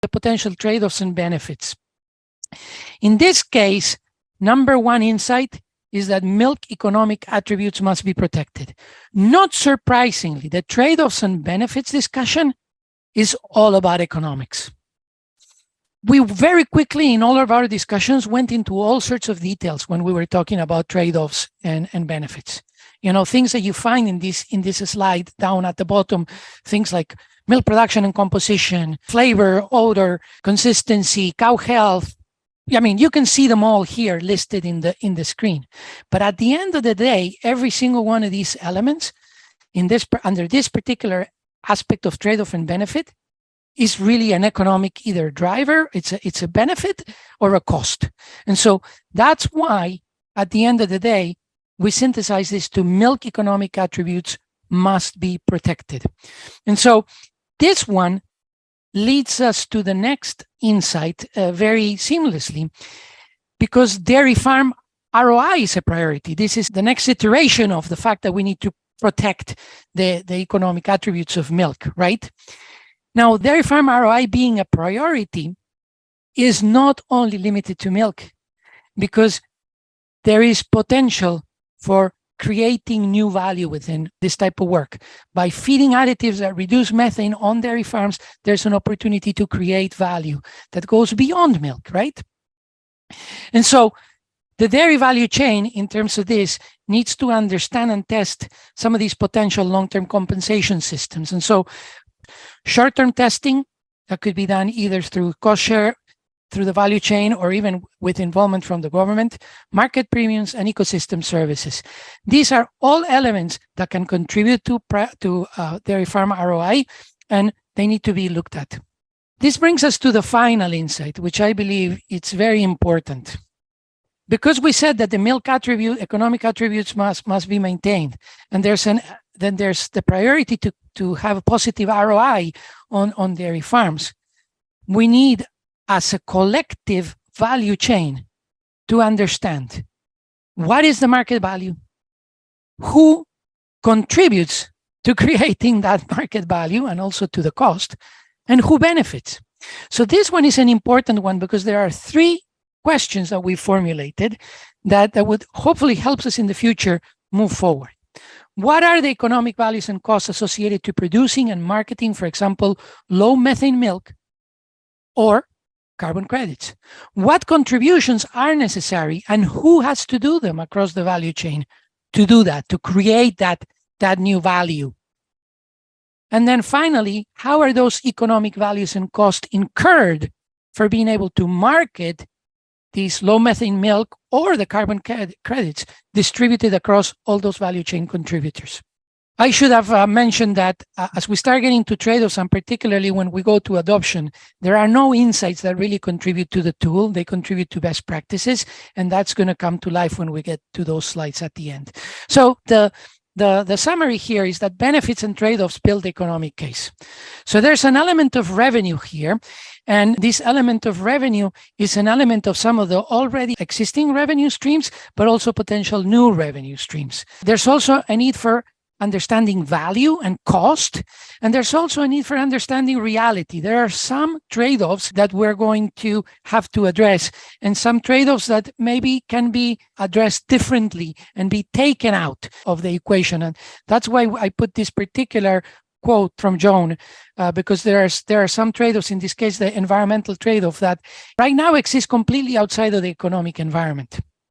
the potential trade-offs and benefits. In this case, number one insight is that milk economic attributes must be protected. Not surprisingly, the trade-offs and benefits discussion is all about economics. We very quickly, in all of our discussions, went into all sorts of details when we were talking about trade-offs and benefits. You know, things that you find in this slide down at the bottom, things like milk production and composition, flavor, odor, consistency, cow health. I mean, you can see them all here listed in the screen. But at the end of the day, every single one of these elements under this particular aspect of trade-off and benefit is really an economic either driver, it's a benefit or a cost. And so that's why at the end of the day, we synthesize this to milk economic attributes must be protected. And so this one leads us to the next insight very seamlessly, because dairy farm ROI is a priority. This is the next iteration of the fact that we need to protect the economic attributes of milk, right? Now, dairy farm ROI being a priority is not only limited to milk, because there is potential for creating new value within this type of work. By feeding additives that reduce methane on dairy farms, there's an opportunity to create value that goes beyond milk, right? And so the dairy value chain, in terms of this, needs to understand and test some of these potential long-term compensation systems. And so short-term testing that could be done either through cost share, through the value chain, or even with involvement from the government, market premiums, and ecosystem services. These are all elements that can contribute to dairy farm ROI, and they need to be looked at. This brings us to the final insight, which I believe it's very important. Because we said that the milk economic attributes must be maintained, and then there's the priority to have a positive ROI on dairy farms. We need, as a collective value chain, to understand what is the market value, who contributes to creating that market value and also to the cost, and who benefits. So this one is an important one because there are three questions that we formulated that would hopefully help us in the future move forward. What are the economic values and costs associated to producing and marketing, for example, low methane milk or carbon credits? What contributions are necessary and who has to do them across the value chain to do that, to create that new value? And then finally, how are those economic values and costs incurred for being able to market these low methane milk or the carbon credits distributed across all those value chain contributors? I should have mentioned that as we start getting to trade-offs, and particularly when we go to adoption, there are no insights that really contribute to the tool. They contribute to best practices, and that's going to come to life when we get to those slides at the end. So the summary here is that benefits and trade-offs build the economic case. So there's an element of revenue here, and this element of revenue is an element of some of the already existing revenue streams, but also potential new revenue streams. There's also a need for understanding value and cost, and there's also a need for understanding reality. There are some trade-offs that we're going to have to address, and some trade-offs that maybe can be addressed differently and be taken out of the equation. And that's why I put this particular quote from Joan, because there are some trade-offs, in this case, the environmental trade-off, that right now exists completely outside of the economic environment.